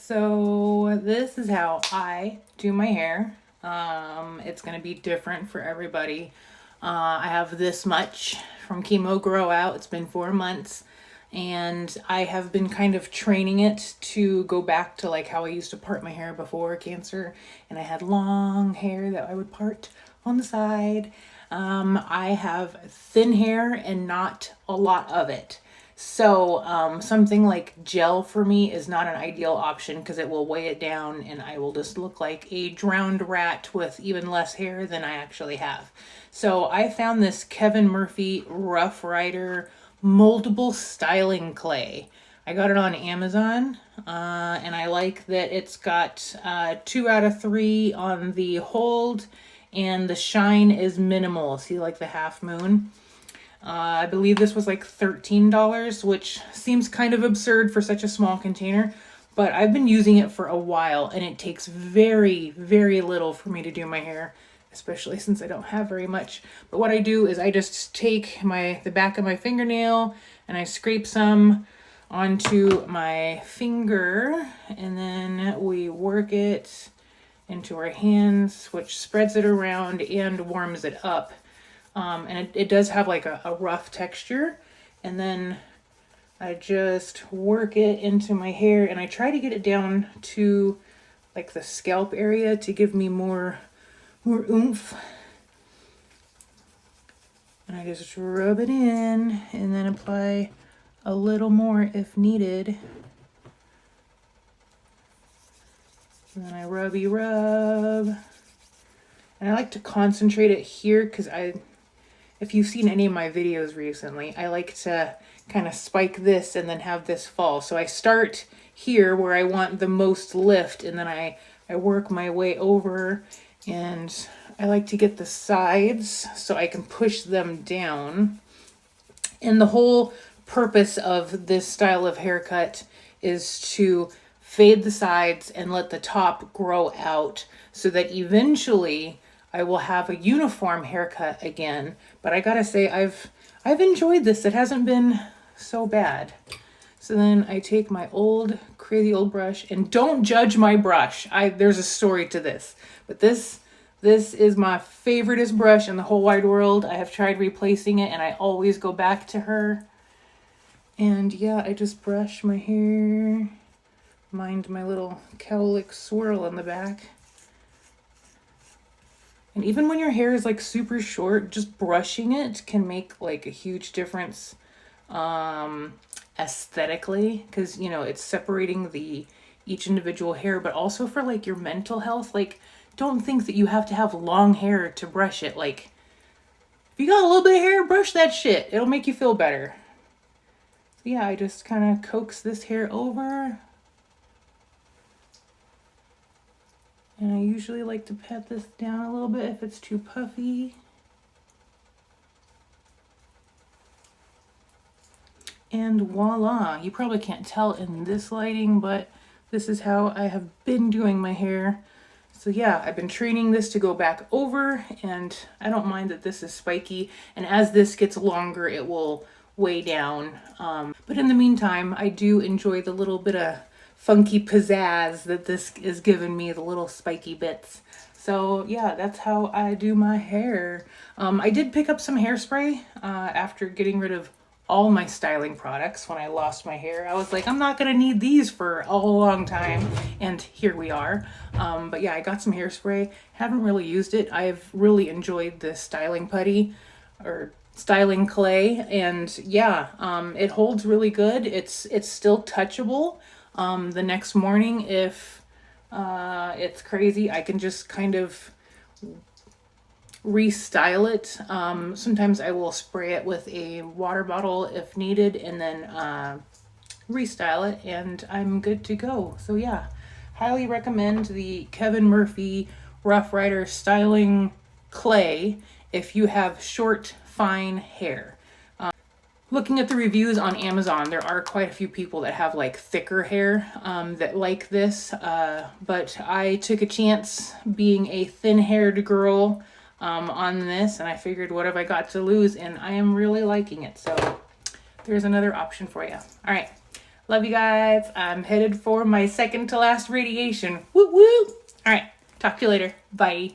So this is how I do my hair. It's gonna be different for everybody. I have this much from chemo grow out. It's been 4 months, and I have been kind of training it to go back to like how I used to part my hair before cancer, and I had long hair that I would part on the side. I have thin hair and not a lot of it. So something like gel for me is not an ideal option because it will weigh it down and I will just look like a drowned rat with even less hair than I actually have. So I found this Kevin Murphy Rough Rider moldable styling clay. I got it on Amazon, and I like that it's got 2 out of 3 on the hold, and the shine is minimal. See, like the half moon. I believe this was like $13, which seems kind of absurd for such a small container, but I've been using it for a while and it takes very, very little for me to do my hair, especially since I don't have very much. But what I do is I just take the back of my fingernail and I scrape some onto my finger, and then we work it into our hands, which spreads it around and warms it up. And it does have like a rough texture. And then I just work it into my hair and I try to get it down to like the scalp area to give me more oomph. And I just rub it in and then apply a little more if needed. And then I rubby rub. And I like to concentrate it here because if you've seen any of my videos recently, I like to kind of spike this and then have this fall. So I start here where I want the most lift, and then I work my way over, and I like to get the sides so I can push them down. And the whole purpose of this style of haircut is to fade the sides and let the top grow out so that eventually I will have a uniform haircut again. But I gotta say, I've enjoyed this. It hasn't been so bad. So then I take my crazy old brush, and don't judge my brush. There's a story to this, but this is my favoriteest brush in the whole wide world. I have tried replacing it and I always go back to her. And yeah, I just brush my hair, mind my little cowlick swirl in the back. And even when your hair is like super short, just brushing it can make like a huge difference aesthetically, because it's separating each individual hair, but also for like your mental health. Like, don't think that you have to have long hair to brush it. Like, if you got a little bit of hair, brush that shit. It'll make you feel better. So yeah, I just kind of coax this hair over. And I usually like to pat this down a little bit if it's too puffy. And voila, you probably can't tell in this lighting, but this is how I have been doing my hair. So yeah, I've been training this to go back over, and I don't mind that this is spiky. And as this gets longer, it will weigh down. But in the meantime, I do enjoy the little bit of funky pizzazz that this is giving me, the little spiky bits. So yeah, that's how I do my hair. I did pick up some hairspray after getting rid of all my styling products when I lost my hair. I was like, I'm not gonna need these for a long time, and here we are. But yeah, I got some hairspray. Haven't really used it. I've really enjoyed the styling putty or styling clay, and yeah, it holds really good. It's still touchable. The next morning, if it's crazy, I can just kind of restyle it. Sometimes I will spray it with a water bottle if needed, and then restyle it, and I'm good to go. So yeah, highly recommend the Kevin Murphy Rough Rider styling clay if you have short, fine hair. Looking at the reviews on Amazon, there are quite a few people that have like thicker hair that like this, but I took a chance being a thin-haired girl on this, and I figured, what have I got to lose? And I am really liking it. So there's another option for you. All right, Love you guys. I'm headed for my second to last radiation. Woo woo. All right. Talk to you later. Bye.